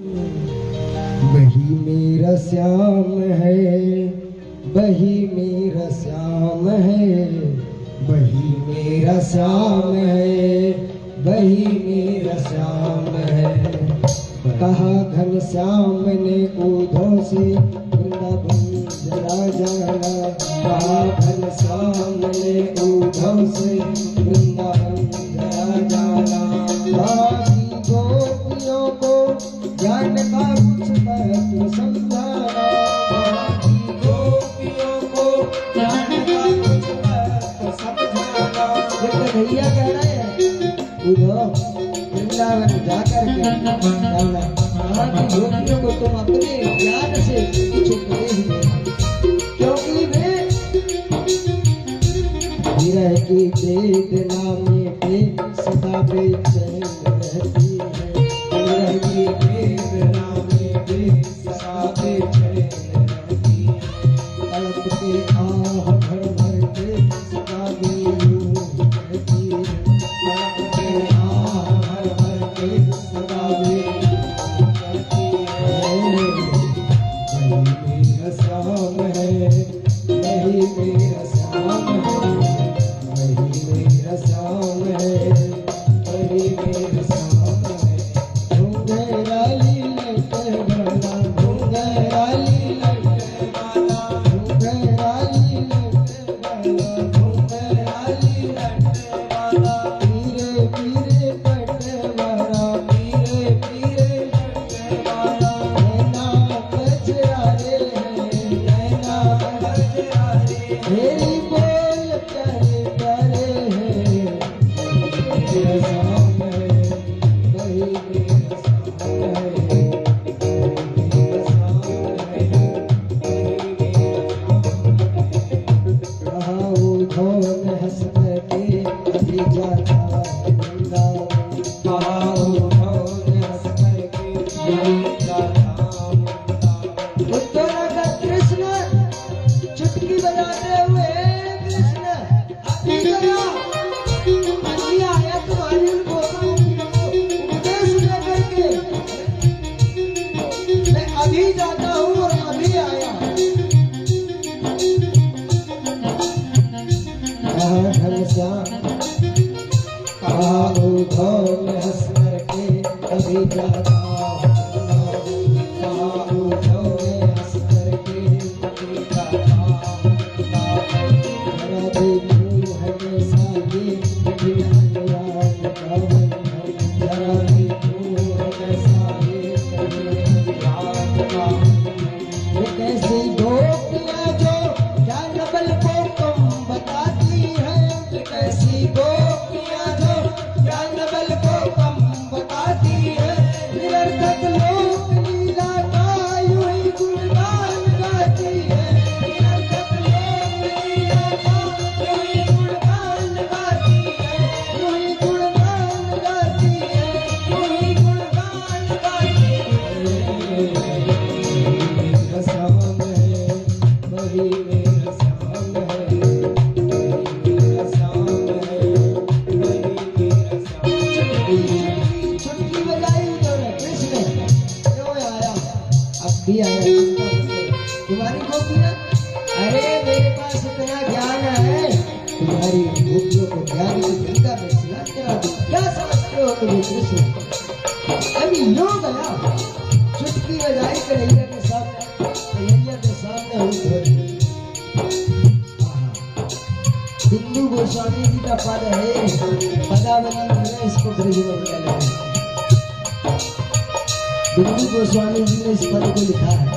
वही मेरा श्याम है, वही मेरा श्याम है, वही मेरा श्याम है, वही मेरा श्याम है। कहा घन श्याम ने उधो से वृंदावन जरा जाना, कहा घन श्याम ने उधो से वृंदावन जरा जाना। बाकी गोपियों को ज्ञान का कुछ तत्व समझाना, बाकी गोपियों को ज्ञान का कुछ तत्व समझाना। ये भैया कह रहे हैं उधो वृंदावन जाकर के जाना, बाकी गोपियों को तुम अपने ज्ञान से कुछ उपदेश देना, क्योंकि वे विरह की वेदना में पे सदा बेचैन रहती है, विरह की वेदना में पे सदा बेचैन रहती है। तड़प के आह भर भर के सदा बेयूं रहती है, तड़प के आह भर भर के सदा बेयूं रहती है। वही मेरा श्याम है, वही मेरा श्याम है, वही मेरा श्याम है, वही मेरा श्याम है। घुंघराली लटके वाला, घुंघराली लटके वाला, घुंघराली लटके वाला, घुंघराली लटके वाला। पीरे पीरे पटके वाला, पीरे पीरे लटके वाला। नैना कजरारे हैं, नैना कजरारे, मेरी बोल प्यारे प्यारे हैं। मेरा श्याम है, वही मेरा श्याम है, वही मेरा श्याम है, वही मेरा श्याम है। कहा उधो ने हंस के अभी जाता है वृंदावन, कहा उधो ने हंस के अभी जाता है वृंदावन। उत्तराखंड कृष्ण चुटकी बजाते हुए, कृष्ण अभी गया, अभी आया तुम्हारी उनको उपदेश लेकर के, मैं अभी जाता हूँ और अभी आया। कहा घनश्याम, कहा उधो ने हंस करके अभी जाता हूँ, कहा उधो ने हंस करके अभी जाता हूँ। जरा देखूं हमेशा ये कठिन अनुराग का बंधन, जरा देखूं हमेशा ये कठिन अनुराग का बंधन। ये कैसी गोपियाँ जो ज्ञान बल को तुम बताती हैं, ये कैसी गोपियाँ जो ज्ञान बल को तुम बताती हैं। निरर्थक लोक लीला का यूं ही गुणगान गाती है, निरर्थक लोक लीला का यूं ही गुणगान गाती है, यूं ही गुणगान गाती है, यूं ही गुणगान गाती है। मेरा श्याम है, वही मेरा श्याम है, वही मेरा श्याम है, वही मेरा श्याम है। चुटकी बजाई उन्होंने कृष्ण, क्यों आया? अब भी आया तुम्हारी गोपियाँ। अरे मेरे पास इतना ज्ञान है, तुम्हारी गोपियों को ज्ञान की गंगा में स्नान करा दूं। क्या समझते हो तुम कृष्ण? अभी लो गया, चुटकी बजाई कन्हैया के साथ, कन्हैया के सामने हुई थोड़ी। बिंदु गोस्वामी जी का पद है, पदावली में इसको ब्रज में किया गया है। बिंदु गोस्वामी जी ने इस पद को लिखा है।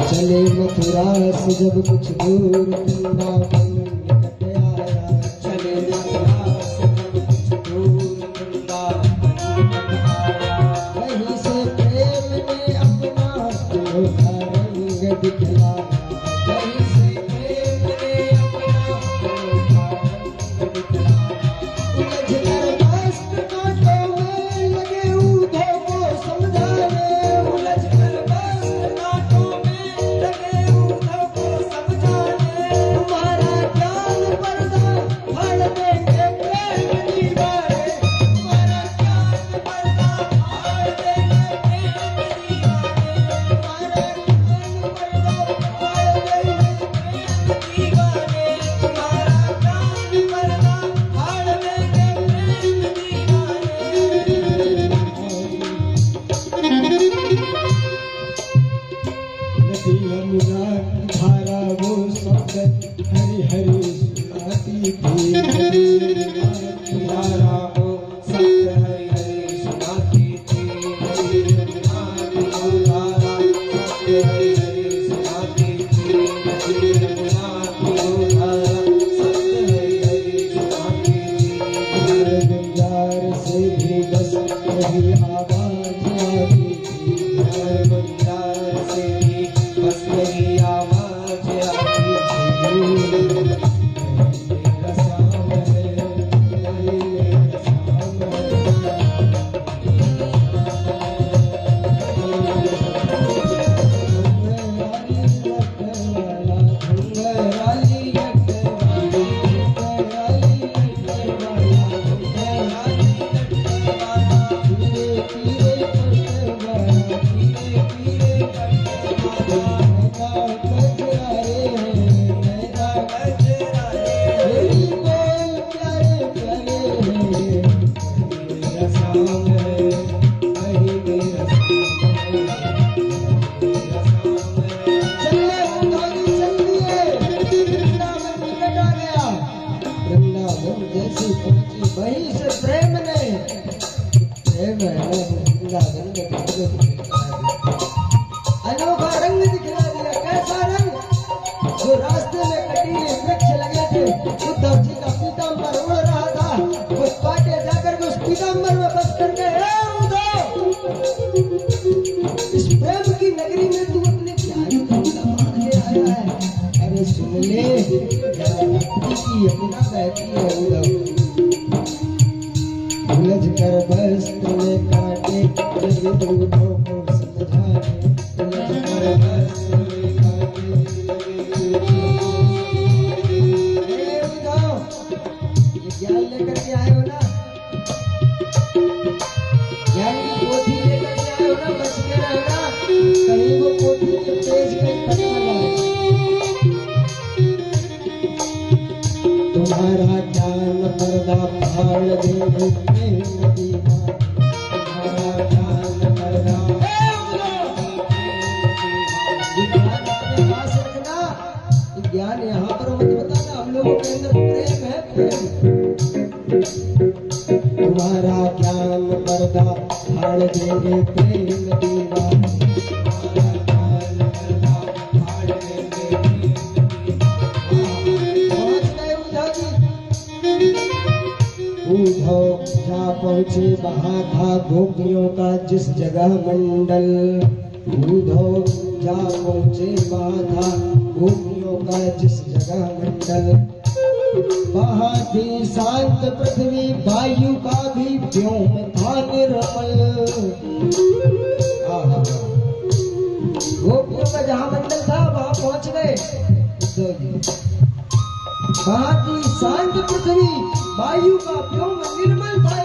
चले मथुरा से जब कुछ दूर वृंदावन निकट आया, चले मथुरा से जब कुछ दूर वृंदावन निकट आया। वहीं से प्रेम ने अपना अनोखा रंग दिखलाया, वहीं से प्रेम ने अपना अनोखा रंग दिखलाया। उलझ कर मस्त कांटों में लगे उधो को समझाने, उलझ कर मस्त कांटों में लगे उधो को समझाने। तुम्हारा पीरे पटवा पीरे पीरे पटवा नैना कजरा रे नैना कजरा रे बोल प्यारे प्यारे मेरा शाम है वही मेरा जैसी पहुंची वहीं से प्रेम ने प्रेम है वृंदावन में अनोखा रंग दिखला दिया। कैसा रंग? जो रास्ते में कटीले वृक्ष लगे थे, उद्धव जी का पीताम्बर उड़ रहा था, उस काटे जाकर के उस पीताम्बर में बस कर गए। इस प्रेम की नगरी में तू अपने प्यारी को बांध ले आया है। अरे सुन ले की यमुना बहती है उद्धव, उलझ कर बस तुम्हें काटे जब दूधों को समझाने, उलझ कर बस तुम्हें काटे उद्धव, ये ज्ञान लेकर के आए हो ना, ज्ञान की पोथी लेकर के आए हो ना, बच के रहना कहीं वो पोथी के पेज कहीं फट न जाए। तुम्हारा ज्ञान पर्दा फाड़ देंगे प्रेम दीवाने, तुम्हारा ज्ञान पर्दा पास रखना, ज्ञान यहाँ पर मत बताना, हम लोगों के अंदर प्रेम है प्रेम। तुम्हारा ज्ञान पर्दा फाड़ देंगे प्रेम दीवाने, उद्धव जा पहुँचे वहाँ था गोपियों का जिस जगह मंडल, उद्धव जा पहुँचे वहाँ था गोपियों का जिस जगह मंडल, वहाँ थी शांत पृथ्वी वायु का भी व्योम था निर्मल। गोपियों का जहाँ मंडल था वहाँ पहुँच गए। वहाँ थी शांत पृथ्वी वायु का व्योम निर्मल था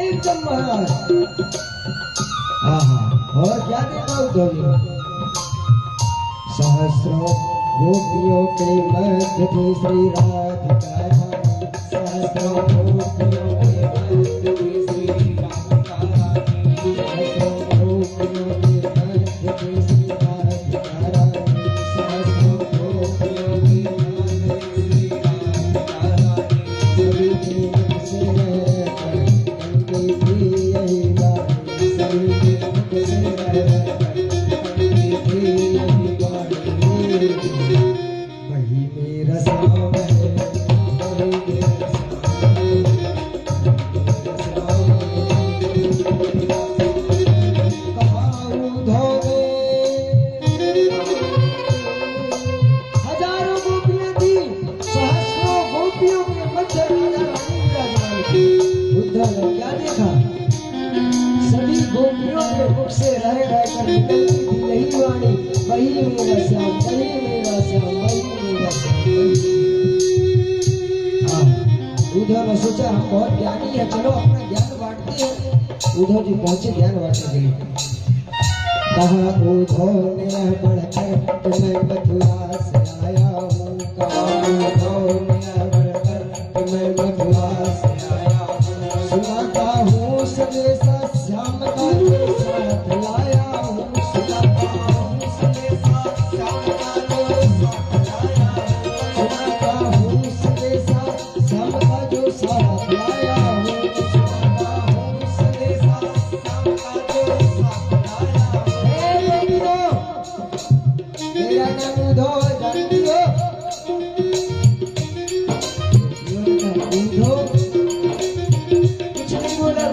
एकदम महाराज। और क्या देखा उद्धव जी? सहस्रों गोपियों के मध्य थी श्री राधिका रानी, सहस्रों गोपियों के मध्य थी श्री राधिका रानी, सहस्रों गोपियों के मध्य थी श्री राधिका रानी, सहस्रों गोपियों के मध्य थी श्री राधिका रानी। सभी जीवन से रहकर कनकी थी यही वाणी, सभी जीवन से रहकर कनकी थी यही वाणी। वही मेरा श्याम है, वही मेरा श्याम है, कहा उद्धव ने हजारों गोपियां थी, सहस्रों गोपियों के मध्य राधा रानी विराजमान थी। उद्धव ने क्या देखा? सभी गोपियों के मुख से रह रहकर निकलती थी यही वाणी, वही मेरा श्याम, वही मेरा श्याम, वही मेरा श्याम। उद्धव ने सोचा हम बहुत ज्ञानी है, चलो अपना ज्ञान बांटते हैं। उद्धव जी पहुंचे ज्ञान बांटने के लिए। कहा उद्धव ने बढ़कर मैं मथुरा से आया हूँ, कहा उद्धव ने बढ़कर मैं मथुरा से आया हूँ, सुनाता हूँ संदेशा श्याम का जो साथ लाया हूँ, सुनाता हूँ संदेशा श्याम का जो साथ लाया हूँ, सुनाता हूँ संदेशा श्याम का जो साथ लाया हूँ, सुनाता हूँ संदेशा श्याम का जो साथ लाया हूँ। हे मेरा नाम उद्धव जानती हो? उद्धव कुछ नहीं बोला।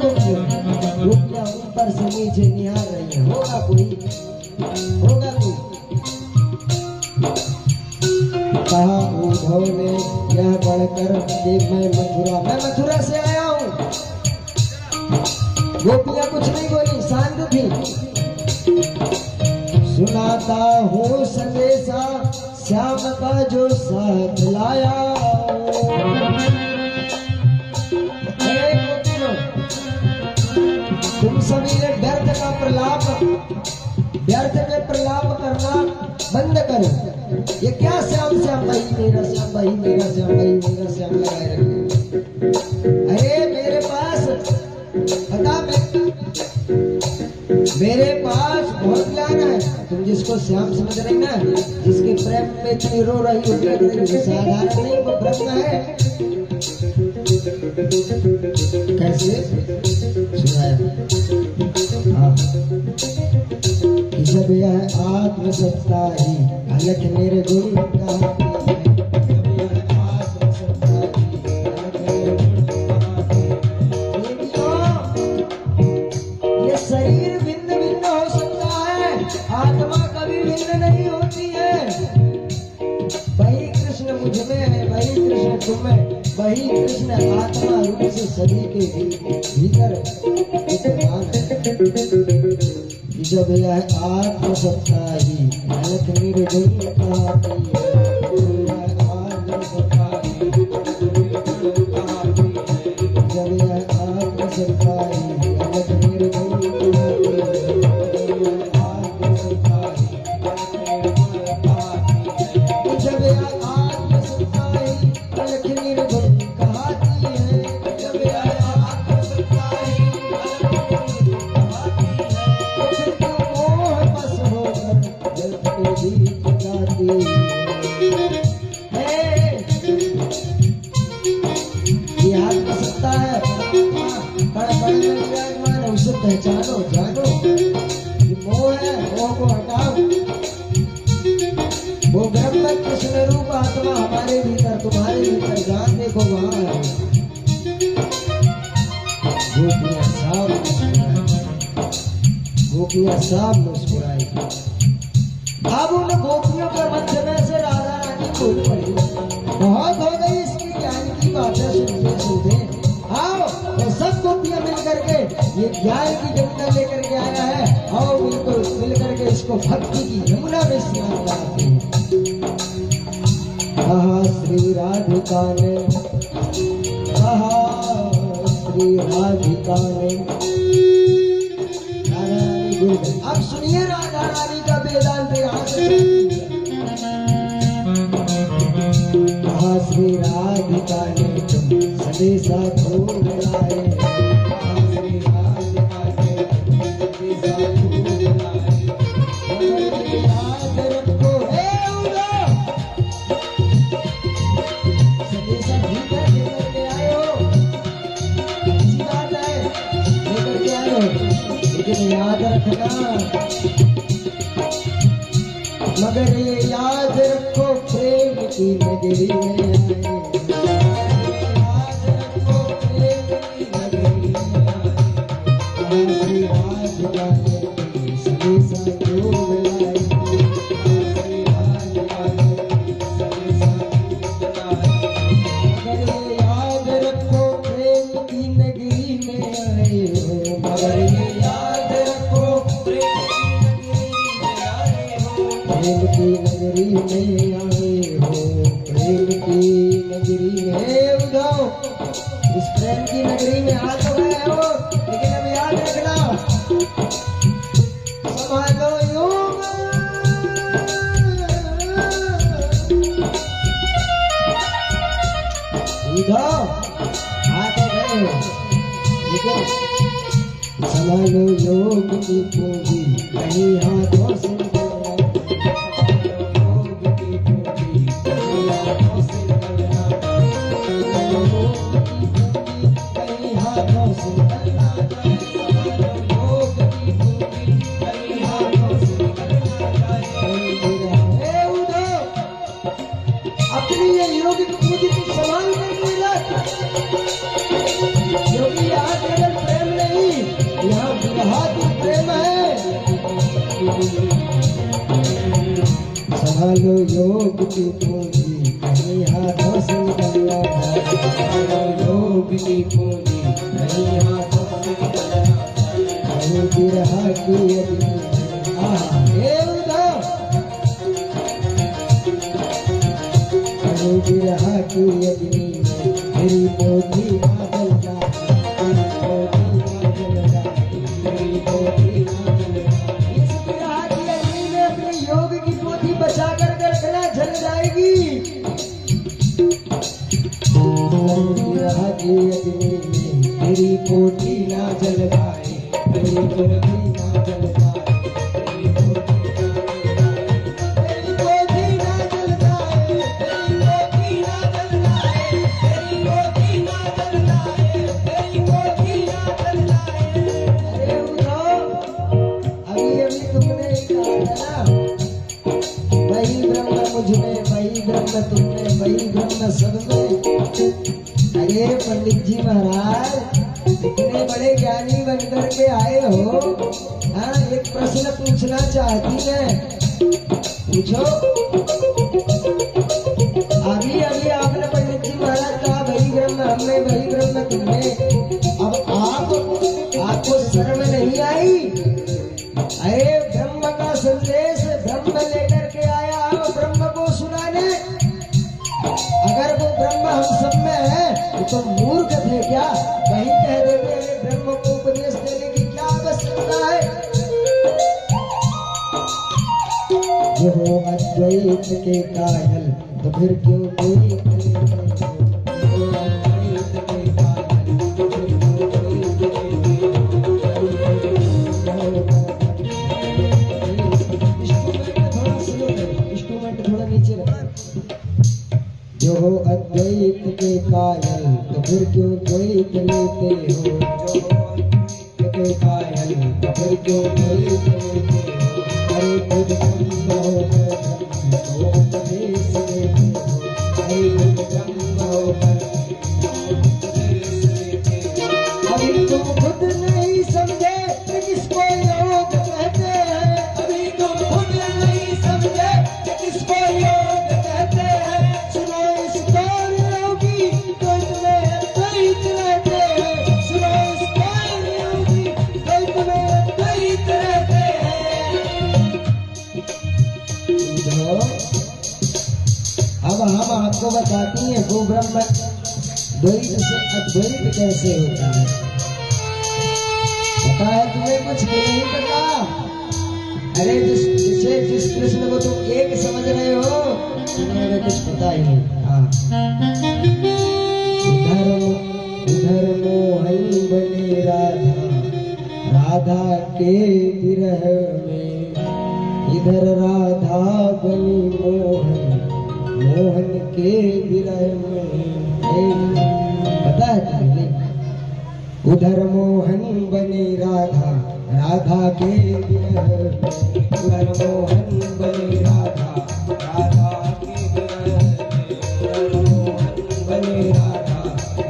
गोपियां ऊपर से नीचे निहार रही है। होगा कोई, होगा कोई। कहा उद्धव ने यह बढ़कर देख मैं मथुरा से आया हूँ। गोपियां कुछ नहीं बोली, शांत थी। सुनाता हूँ संदेशा श्याम का जो साथ लाया। तुम सभी ने व्यर्थ का प्रलाप, व्यर्थ के प्रलाप करना बंद करो। ये क्या श्याम श्याम भाई मेरा श्याम भाई मेरा श्याम भाई मेरा श्याम लगाए रखे। अरे मेरे पास पता, मेरे पास बहुत ज्ञान है। तुम जिसको श्याम समझ रही ना, जिसके प्रेम में इतनी रो रही हो, साधारण नहीं, वो ब्रह्म है। कैसे सुनाया? जब यह आत्मसत्ता ही अलख मेरे गुरु का, ये शरीर भिन्न भिन्न हो सकता है, आत्मा कभी भिन्न नहीं होती है। वही कृष्ण मुझ में है, वही कृष्ण तुम में, वही कृष्ण आत्मा रूप से सभी के भीतर विद्यमान है। जब यह आत्मसत्ता ही अलख मेरे गुरु का, जब यह आत्मसत्ता ही अलख मेरे गुरु का, जब यह आत्मसत्ता ही अलख मेरे गुरु कहती है, जब यह आत्मसत्ता ही पहचानो, जानो कि मोह है, मोह को हटाओ। वो ब्रह्म कृष्ण रूप आत्मा हमारे भीतर, तुम्हारे भीतर, जान देखो वहां है। गोपियां सब मुस्कुराई। अब उन गोपियों के मध्य में से राधा रानी बोल पड़ी, बहुत हो गई इसकी ज्ञान की बातें सुनते सुनते। आओ तो सब गोपियां मिलकर के ये ज्ञान की गंगा लेकर के आया है, आओ बिल्कुल मिलकर के इसको भक्ति की यमुना में स्नान कराते हैं। कहा श्री राधिका ने, कहा श्री राधिका ने, राधा रानी गुरु। अब सुनिए राधा रानी का वेदांत यहाँ से। कहा श्री राधिका ने तुम संदेशा खूब लाए, श्री राधिका ने संदेशा खूब लाए, याद रखो हे उदो, संदेशा ठीक है लेकर के आए हो, अच्छी बात है लेकर के आए हो, लेकिन याद रखना, मगर ये याद रखो प्रेम की नगरी में आए, याद रखो प्रेम की नगरी में आए, राधिका ने संदेशा खूब लाए, राधिका ने संदेशा खूब लाए, मगर ये याद रखो प्रेम की नगरी में आए हो, मगर ये याद रखो प्रेम की नगरी में आए हो, प्रेम की नगरी में उदाओ। इस प्रेम की नगरी में आ तो गए हो, लेकिन अब याद रखना, संभालो योग, उदाओ आ तो गए हो, लेकिन संभालो योग की पूंजी कहीं हाथों से अपनी ये योग की पूंजी को संभाल कर मिला, क्योंकि यहाँ केवल प्रेम नहीं, यहाँ विरहा की प्रेम है। संभालो योग की पूंजी कहीं हाथों से निकल जाए, संभालो योग की पूंजी कहीं हाथों से निकल जाए, कहीं विरहा की अग्नि विरहा की अग्नि में मेरी मोती ना जल जाए, मेरी पोथी ना जल पाए। इस विरह की अग्नि में अपने योग की पोथी बचा करके रखना, जल जाएगी। विरह की अग्नि में तेरी पोथी ना जल पाए, तेरी पोथी ना जल पाए। तुमने वही ब्रह्म सब में। अरे पंडित जी महाराज इतने बड़े ज्ञानी बनकर के आए हो, हाँ एक प्रश्न पूछना चाहती मैं, पूछो। अभी अभी आपने पंडित जी महाराज कहा वही ब्रह्म हमें, वही ब्रह्म तुमने। अब आपको शर्म नहीं आई? अरे ब्रह्म का संदेश ब्रह्म लेकर के आया हो ब्रह्म को सुनाने। अगर वो ब्रह्म हम सब में है तो मूर्ख थे क्या? वही कह देते हैं ब्रह्म को उपदेश देने की क्या आवश्यकता है? जो हो अद्वैत के कायल तो फिर क्यों कोई जो हो अद्वैत के कायल तो फिर क्यों द्वैत लेते हो? जो हो अद्वैत के कायल तो फिर क्यों द्वैत लेते हो? अरे खुद ब्रह्म होकर तो उपदेश देते हो। अरे खुद ब्रह्म होकर उपदेश देते हो। अभी तुम खुद नहीं समझे कि किसको योग कहते हैं। अभी तुम खुद नहीं समझे कि किसको योग कहते हैं। अब हम आपको बताती हैं वो ब्रह्म द्वैत से अद्वैत कैसे होता है। पता है तुम्हें कुछ नहीं पता? अरे जिस कृष्ण को तुम एक समझ रहे हो तुम्हें कुछ पता ही नहीं। हाँ उधर मोहन बने राधा, राधा के विरह में, इधर राधा बनी मोहन, मोहन के विरह में। पता है तुम्हें? उधर मोहन बनी राधा, राधा के विरह में। उधर मोहन बनी राधा, राधा के विरह में। उधर मोहन बनी राधा,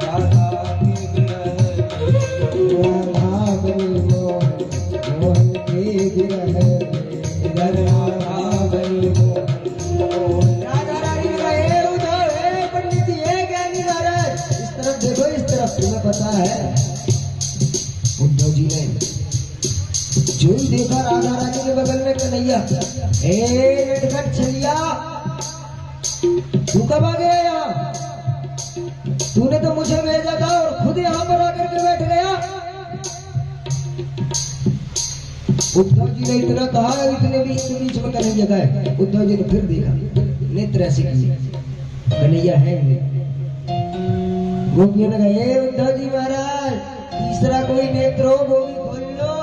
राधा के विरह में। राधा बनी मोहन, मोहन के विरह में। इधर राधा बनी मोहन, राधा रानी रहे उधर। पंडित जी ज्ञानी महाराज इस तरफ देखो, इस तरफ। तुम्हें पता है उद्धव जी ने जो ही देखा राधा रानी के बगल में कन्हैया, नटखट छलिया तू कब आ गया यहाँ? तूने तो मुझे भेजा था और खुद यहाँ पर आकर के बैठ गया। उद्धव जी ने इतना कहा, इतने बीच में कन्हैया गए। उद्धव जी ने फिर देखा, नेत्र ऐसे किए, कन्हैया है नहीं। गोपियों ने कहा उद्धव जी महाराज तीसरा कोई नेत्र हो वो भी खोल लो,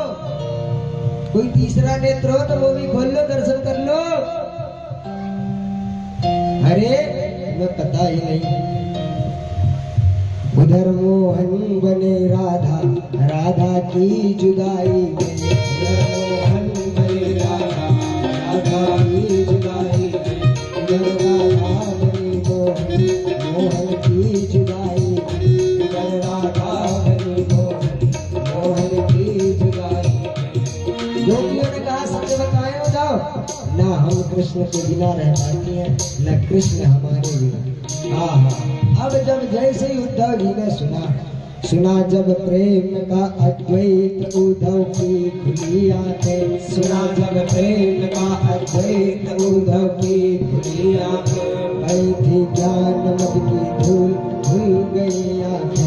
कोई तीसरा नेत्र हो तो वो भी खोल लो, दर्शन कर लो। अरे तुम्हें पता ही नहीं। उधर मोहन बने राधा, राधा की जुदाई में। उधर मोहन बने राधा, राधा की जुदाई में। उधर राधा बनी मोहन, मोहन की जुदाई में। उधर राधा बनी मोहन, मोहन की जुदाई में। गोपियों ने कहा सत्य बताए हो जाओ ना, हम कृष्ण के बिना रह पाती हैं न कृष्ण हमारे बिना। अब जब जैसे ही उद्धव जी ने सुना जब प्रेम का अद्वैत उद्धव की खुली आंखें। सुना जब प्रेम का अद्वैत उद्धव की खुली आंखें। गई थी ज्ञान मद की धूल, धुल गई आंखें।